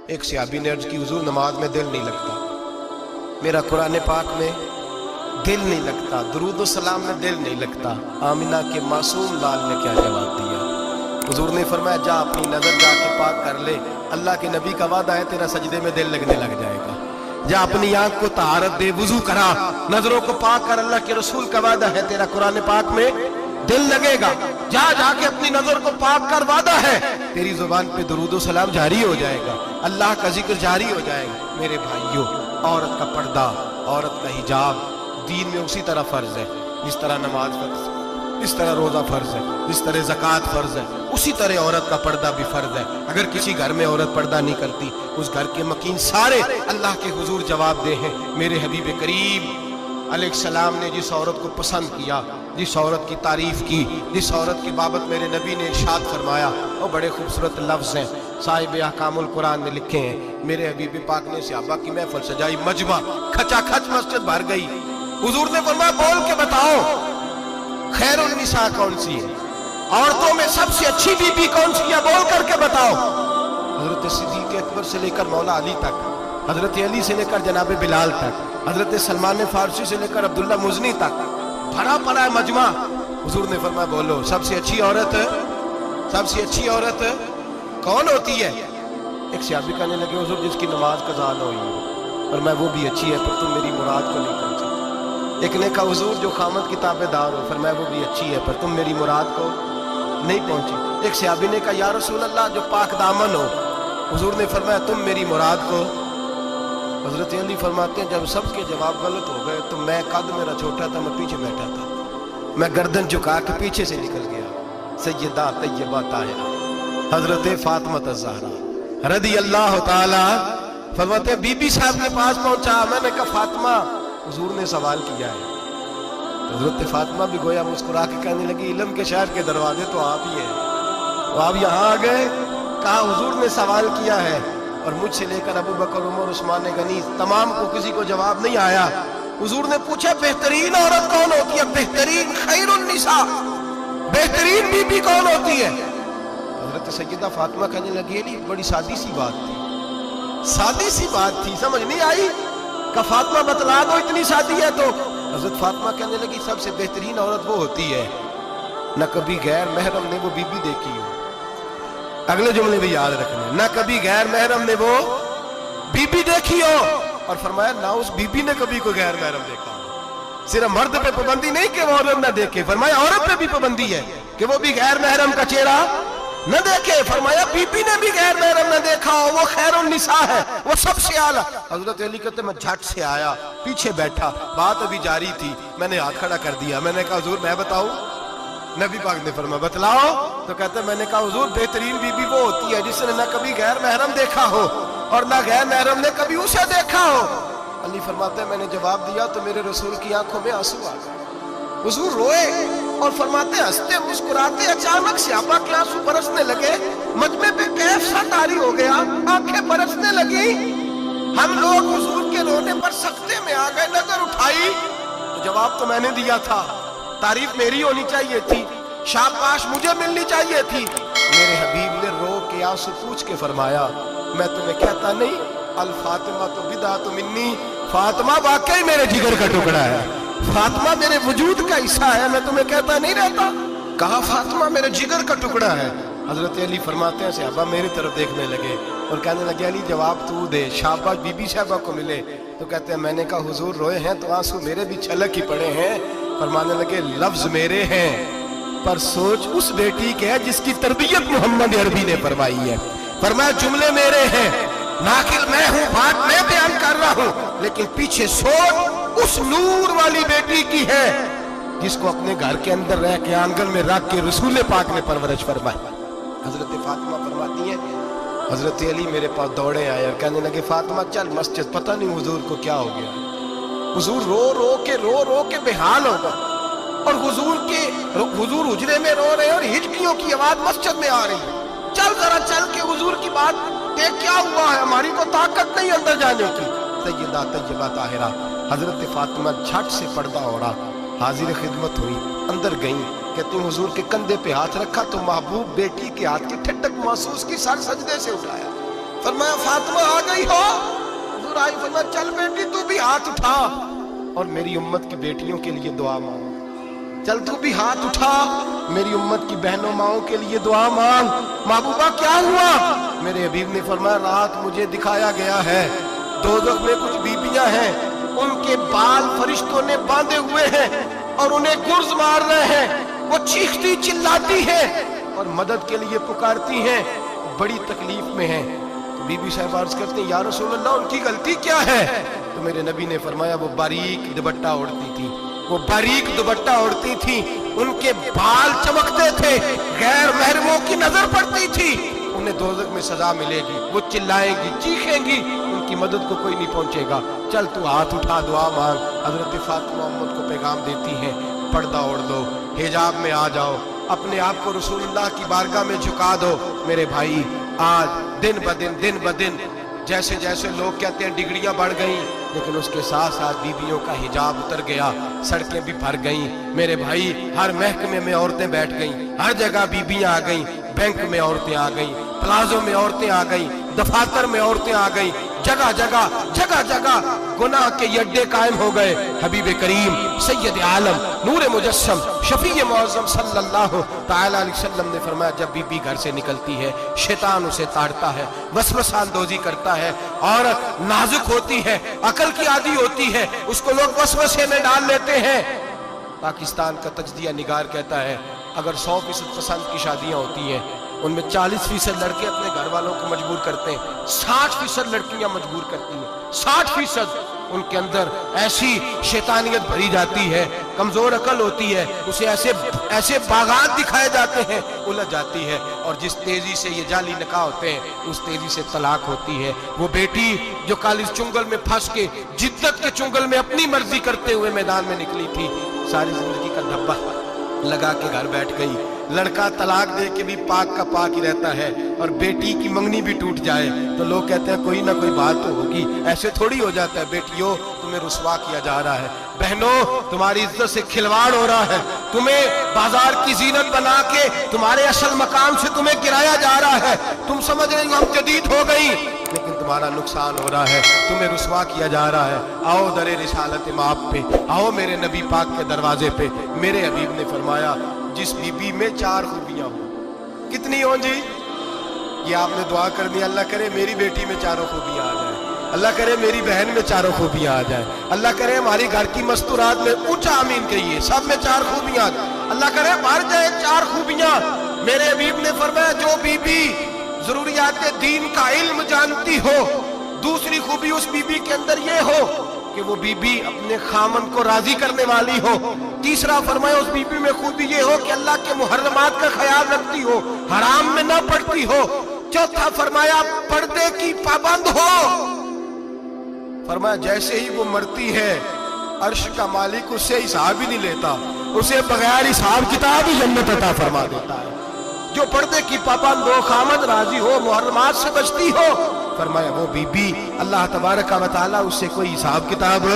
ایک صحابی نے عرض کی حضور نماز میں دل نہیں لگتا، میرا قرآن پاک میں دل نہیں لگتا، درود و سلام میں دل نہیں لگتا۔ آمینہ کے معصوم لال نے کیا جواب دیا؟ حضور نے فرمایا جا اپنی نظر جا کے پاک کر لے، اللہ کے نبی کا وعدہ ہے تیرا سجدے میں دل لگنے لگ جائے گا۔ جا اپنی آنکھ کو طہارت دے، وضو کرا، نظروں کو پاک کر، اللہ کے رسول کا وعدہ ہے تیرا قرآن پاک میں دل لگے گا۔ جا کے اپنی نظر کو پاک کر، وعدہ ہے تیری زبان پہ درود و سلام جاری ہو جائے گا، اللہ کا ذکر جاری ہو جائے گا۔ میرے بھائیوں، عورت کا پردہ، عورت کا حجاب دین میں اسی طرح فرض ہے جس طرح نماز فرض ہے، اس طرح روزہ فرض ہے، جس طرح زکوٰۃ فرض ہے، اسی طرح عورت کا پردہ بھی فرض ہے۔ اگر کسی گھر میں عورت پردہ نہیں کرتی، اس گھر کے مکین سارے اللہ کے حضور جواب دے ہیں۔ میرے حبیب کریم علیہ السلام نے جس عورت کو پسند کیا، جس عورت کی تعریف کی، جس عورت کی بابت میرے نبی نے ارشاد فرمایا، وہ بڑے خوبصورت لفظ ہیں، صاحب احکام القرآن نے لکھے ہیں۔ میرے حبیب پاک نے صحابہ کی محفل سجائی، مجمع کھچا کھچ مسجد بھر گئی۔ حضور نے فرمایا بول کے بتاؤ خیر النساء کون سی ہے، عورتوں میں سب سے اچھی بی بی کون سی ہے، بول کر کے بتاؤ۔ حضرت صدیق اکبر سے لے کر مولا علی تک، حضرت علی سے لے کر جناب بلال تک، حضرت سلمان فارسی سے لے کر عبداللہ مزنی تک بھرا پڑا ہے مجمع۔ حضور نے فرمایا بولو سب سے اچھی عورت، سب سے اچھی عورت کون ہوتی ہے؟ ایک صحابی کہنے لگے حضور جس کی نماز قضا نہ ہوئی ہو، اور میں وہ بھی اچھی ہے پر تم میری مراد کو نہیں پہنچے۔ ایک نے کہا حضور جو خامد کی تابع دار ہو، فرمایا وہ بھی اچھی ہے پر تم میری مراد کو نہیں پہنچے۔ ایک صحابی نے کہا یا رسول اللہ جو پاک دامن ہو، حضور نے فرمایا تم میری مراد کو۔ حضرت علی فرماتے ہیں جب سب کے جواب غلط ہو گئے تو میں قد میرا چھوٹا تھا، میں پیچھے بیٹھا تھا، میں گردن جھکا کے پیچھے سے نکل گیا۔ سیدہ طیبہ طاہرہ حضرت فاطمہ الزہرا رضی اللہ تعالی فرماتے ہیں بی بی صاحب کے پاس پہنچا، میں نے کہا فاطمہ حضور نے سوال کیا ہے۔ حضرت فاطمہ بھی گویا مسکرا کے کہنے لگی علم کے شہر کے دروازے تو آپ ہی ہیں، تو آپ یہاں آ گئے؟ کہا حضور نے سوال کیا ہے، اور مجھ سے لے کر ابو بکر عمر عثمان غنی تمام کو کسی کو جواب نہیں آیا۔ حضور نے پوچھا بہترین عورت کون ہوتی ہے، بہترین خیر النساء بہترین بی بی کون ہوتی ہے؟ حضرت سیدہ فاطمہ کہنے لگی علی بڑی سادی سی بات تھی، سادی سی بات تھی، سمجھ نہیں آئی؟ کہ فاطمہ بتلا دو اتنی سادی ہے تو۔ حضرت فاطمہ کہنے لگی سب سے بہترین عورت وہ ہوتی ہے نہ کبھی غیر محرم نے وہ بی بی دیکھی ہو، اگلے جملے بھی یاد رکھنا، نہ کبھی غیر محرم نے وہ بی بی دیکھی ہو، اور فرمایا نہ اس بی بی نے کبھی کوئی غیر محرم دیکھا ہو۔ صرف مرد پہ پابندی نہیں کہ وہ عورت نہ دیکھے، فرمایا عورت پہ بھی پابندی ہے کہ وہ بھی غیر محرم کا چہرہ نہ دیکھے، فرمایا بی بی نے بھی غیر محرم نہ دیکھا ہو، وہ خیر النساء ہے، وہ سب سے اعلیٰ۔ حضرت علی کہتے میں جھٹ سے آیا، پیچھے بیٹھا، بات ابھی جاری تھی، میں نے ہاتھ کھڑا کر دیا، میں نے کہا حضور میں بتاؤں؟ نبی پاک نے فرمایا بتلاؤ، تو کہتے میں نے کہا حضور بہترین بی بی وہ ہوتی ہے جس نے نہ کبھی غیر محرم دیکھا ہو اور نہ غیر محرم نے کبھی اسے دیکھا ہو۔ علی فرماتے ہیں میں نے جواب دیا تو میرے رسول کی آنکھوں میں آنسو آ گئے، حضور روئے اور فرماتے ہنستے مسکراتے اچانک صحابہ کے آنسو برسنے لگے، مجمع پہ کیف سا طاری ہو گیا، آنکھیں برسنے لگی۔ ہم لوگ حضور کے رونے پر سجدے میں آ گئے، نظر اٹھائی تو جواب تو میں نے دیا تھا، تعریف میری ہونی چاہیے تھی، شاباش مجھے ملنی چاہیے تھی۔ میرے حبیب نے رو کے آنسو پوچھ کے فرمایا میں تمہیں کہتا نہیں الفاطمہ تو بدعۃ منی، فاطمہ واقعی میرے جگر کا ٹکڑا ہے، فاطمہ میرے وجود کا حصہ ہے، میں تمہیں کہتا نہیں رہتا؟ کہا فاطمہ میرے جگر کا ٹکڑا ہے۔ حضرت علی فرماتے ہیں صحابہ میری طرف دیکھنے لگے اور کہنے لگے علی جواب تو دے، شاباش بی بی صاحبہ کو ملے۔ تو کہتے ہیں میں نے کہا حضور روئے ہیں تو آنسو میرے بھی چھلک ہی پڑے ہیں۔ فرمانے لگے لفظ میرے ہیں پر سوچ اس بیٹی کے ہے جس کی تربیت محمد عربی نے فرمائی ہے۔ فرمایا جملے میرے ہیں، ناقل میں ہوں، بات میں بیان کر رہا ہوں، لیکن پیچھے سوچ اس نور والی بیٹی کی ہے جس کو اپنے گھر کے اندر رہ کے آنگن میں رکھ کے رسول پاک نے پرورش فرمائی۔ حضرت فاطمہ فرماتی ہیں حضرت علی میرے پاس دوڑے آئے اور کہنے لگے فاطمہ چل مسجد، پتہ نہیں حضور کو کیا ہو گیا، حضور رو رو کے بحال ہوگا، اور حضور حجرے میں رو رہے اور ہچکیوں کی آواز مسجد میں آ رہی ہے، چل ذرا چل کے حضور کی بات دیکھ کیا ہوا ہے، ہماری کو طاقت نہیں اندر جانے کی۔ سیدہ طیبہ طاہرہ حضرت فاطمہ جھٹ سے پردہ اوڑا، حاضر خدمت ہوئی، اندر گئیں، کہتی ہیں حضور کے کندھے پہ ہاتھ رکھا تو محبوب بیٹی کے ہاتھ کی ٹھنڈک محسوس کی، سر سجدے سے اٹھایا، फरमाया फातिमा आ गई हो? हुजूर आई, फरमाया चल बेटी तू भी हाथ उठा और मेरी उम्मत की बेटियों के लिए दुआ मांग। चल तू भी हाथ उठा, मेरी उम्मत की बहनों माओं के लिए दुआ मांग। महबूबा क्या हुआ? मेरे हबीब ने फरमाया रात मुझे दिखाया गया है दोज़ख में कुछ बीबियां हैं, उनके बाल फरिश्तों ने बांधे हुए हैं और उन्हें गुर्ज मार रहे हैं। वो चीखती चिल्लाती हैं और मदद के लिए पुकारती हैं, बड़ी तकलीफ में हैं। तो बीबी साहब अर्ज करते हैं या रसूल अल्लाह उनकी गलती क्या है? तो मेरे नबी ने फरमाया वो बारीक दुपट्टा ओढ़ती थी, वो बारीक दुपट्टा ओढ़ती थी, उनके बाल चमकते थे, गैर महरमों की नजर पड़ती थी, उन्हें दोज़ख में सजा मिलेगी, वो चिल्लाएंगी चीखेंगी, उनकी मदद को कोई नहीं पहुंचेगा। चल तू हाथ उठा दुआ मांग। हजरत फातिमा उम्मत को पैगाम देती हैं पर्दा ओढ़ दो, हिजाब में आ जाओ, अपने आप को रसूलुल्लाह की बारगाह में झुका दो। मेरे भाई आज दिन ब दिन जैसे जैसे लोग कहते हैं डिग्रियां बढ़ गई, लेकिन उसके साथ साथ बीबियों का हिजाब उतर गया, सड़कें भी भर गईं। मेरे भाई हर महकमे में औरतें बैठ गईं, हर जगह बीबियां आ गईं, बैंक में औरतें आ गईं, प्लाजो में औरतें आ गईं, दफातर में औरतें आ गईं, जगह जगह गुनाह के अड्डे कायम हो गए। हबीब करीम सैयद आलम नूर मुजस्सम शफी मुअज़्ज़म सल्लल्लाहु तआला अलैहि वसल्लम ने फरमाया जब बीबी घर से निकलती है शैतान उसे ताड़ता है, वसवसा अंदोज़ी करता है। औरत नाजुक होती है, अकल की आदी होती है, उसको लोग वसवसे में डाल लेते हैं। पाकिस्तान का तजदिया निगार कहता है अगर 100% पसंद की शादियां होती हैं उनमें 40% लड़के अपने घर वालों को मजबूर करते हैं, 60% लड़कियां मजबूर करती हैं। 60% उनके अंदर ऐसी शैतानियत भरी जाती है, कमजोर अकल होती है, उसे ऐसे बागात दिखाए जाते हैं, उलझ जाती है। और जिस तेजी से ये जाली निकाह होते हैं उस तेजी से तलाक होती है। वो बेटी जो कालिज चुंगल में फंस के जिद्दत के चुंगल में अपनी मर्जी करते हुए मैदान में निकली थी, सारी जिंदगी का धब्बा लगा के घर बैठ गई। लड़का तलाक दे के भी पाक का पाक ही रहता है और बेटी की मंगनी भी टूट जाए तो लोग कहते हैं कोई ना कोई बात तो होगी। ऐसे थोड़ी हो जाता है। बेटियों तुम्हें रुसवा किया जा रहा है, बहनों तुम्हारी इज्जत से खिलवाड़ हो रहा है, तुम्हें बाजार की जीनत बना के तुम्हारे असल मकाम से तुम्हें गिराया जा रहा है। तुम समझ रहे हो हम जदीद हो गई, लेकिन तुम्हारा नुकसान हो रहा है, तुम्हें रुसवा किया जा रहा है। आओ दरे रिसालत माप पे, आओ मेरे नबी पाक के दरवाजे पे। मेरे हबीब ने फरमाया जिस बीबी में 4 खूबियां हो, कितनी हो जी? ये आपने दुआ कर दी, अल्लाह करे मेरी बेटी में 4 खूबियां आ जाए, अल्लाह करे मेरी बहन में 4 खूबियां आ जाए, अल्लाह करे हमारी घर की मस्तूरात में ऊंचा आमीन कहिए सब में 4 खूबियां, अल्लाह करे भर जाए 4 खूबियां। मेरे हबीब ने फरमाया जो बीबी जरूरियात दीन का इल्म जानती हो, दूसरी खूबी उस बीबी के अंदर ये हो कि वो बीबी अपने खामन को राजी करने वाली हो। तीसरा फरमाया उस बीबी में खूबी ये हो कि अल्लाह के मुहर्रमात का ख्याल रखती हो, हराम में ना पड़ती हो। चौथा फरमाया पर्दे की पाबंद हो। फरमाया जैसे ही वो मरती है अर्श का मालिक उससे हिसाब ही नहीं लेता, उसे बगैर हिसाब किताब ही जन्नत अता फरमा देता है। जो पर्दे की पाबंद हो, खामद राजी हो, मुहर्रमात से बचती हो, फरमाया वो बीबी अल्लाह तबारक व तआला उससे कोई हिसाब किताब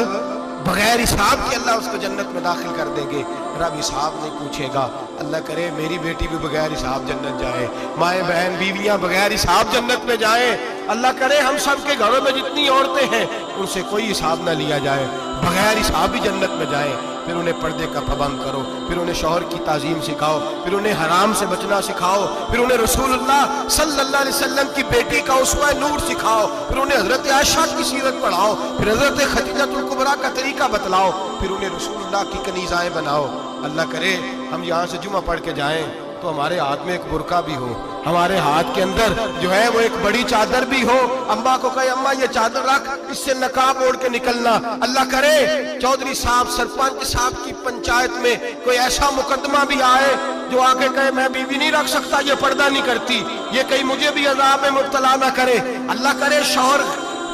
बगैर हिसाब के अल्लाह उसको जन्नत में दाखिल कर देंगे। रब हिसाब नहीं पूछेगा। अल्लाह करे मेरी बेटी भी बगैर हिसाब जन्नत जाए, माए बहन बीवियां बगैर हिसाब जन्नत में जाए। अल्लाह करे हम सब के घरों में जितनी औरतें हैं उनसे कोई हिसाब ना लिया जाए, बगैर हिसाब ही जन्नत में जाए। फिर उन्हें पर्दे का पाबंद करो, फिर उन्हें शौहर की ताजीम सिखाओ, फिर उन्हें हराम से बचना सिखाओ, फिर उन्हें रसूलुल्लाह सल्लल्लाहु अलैहि वसल्लम की बेटी का उसवा नूर सिखाओ, फिर उन्हें हजरत आयशा की सीरत पढ़ाओ, फिर हजरत खदीजतुल कुबरा का तरीका बतलाओ, फिर उन्हें रसूलुल्लाह की कनीज़ाएं बनाओ। अल्लाह करे हम यहाँ से जुमा पढ़ के जाएं तो हमारे हाथ में एक बुरका भी हो, हमारे हाथ के अंदर जो है वो एक बड़ी चादर भी हो। अम्मा को कहे अम्मा ये चादर रख, इससे नकाब ओढ़ के निकलना। अल्लाह करे चौधरी साहब सरपंच साहब की पंचायत में कोई ऐसा मुकदमा भी आए जो आके कहे मैं बीवी नहीं रख सकता, ये पर्दा नहीं करती, ये कहीं मुझे भी अजाब में मुब्तला ना करे। अल्लाह करे शौहर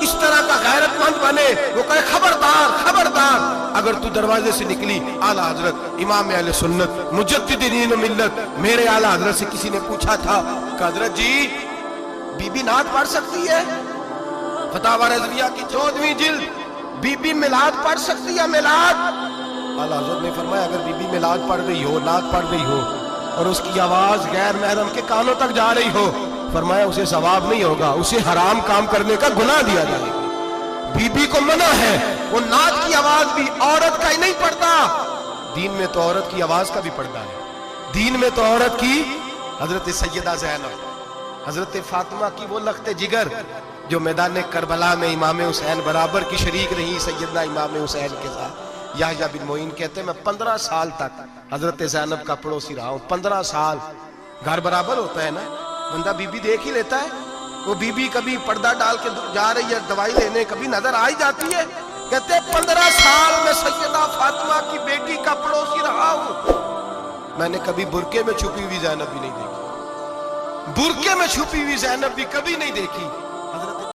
इस तरह का गैरतमंद बने, वो कहे खबरदार खबरदार अगर तू दरवाजे से निकली। आला हजरत इमाम अहले सुन्नत मुजद्दिदीन मिल्लत मेरे आला हजरत से किसी ने पूछा था कि हजरत जी बीबी नात पढ़ सकती है? फतावा रज़विया की 14वीं जिल्द, बीबी मिलाद पढ़ सकती है? मिलाद? आला हजरत ने फरमाया अगर बीबी मिलाद पढ़ रही हो, नात पढ़ रही हो और उसकी आवाज गैर महरम के कानों तक जा रही हो, फरमाया उसे सवाब नहीं होगा, उसे हराम काम करने का गुनाह दिया जाएगा। बीबी को मना है, वो नात की आवाज भी औरत का ही नहीं पड़ता, दीन में तो औरत की आवाज का भी पर्दा है। दीन में तो औरत की हजरत सैयदा ज़ैनब, हजरत फातिमा की वो लख्ते जिगर जो मैदान करबला में इमाम हुसैन बराबर की शरीक रही सैयदना इमाम हुसैन के साथ। याह्या बिन मोइन कहते हैं मैं 15 साल तक हजरत ज़ैनब का पड़ोसी रहा हूं। 15 साल, घर बराबर होता है ना, बंदा बीबी देख ही लेता है। वो बीबी कभी पर्दा डाल के जा रही है दवाई लेने, कभी नजर आ ही जाती है। कहते 15 साल में सैयदा फातिमा की बेटी का पड़ोसी रहा हूं, मैंने कभी बुरके में छुपी हुई ज़ैनब भी नहीं देखी, बुरके में छुपी हुई ज़ैनब भी कभी नहीं देखी।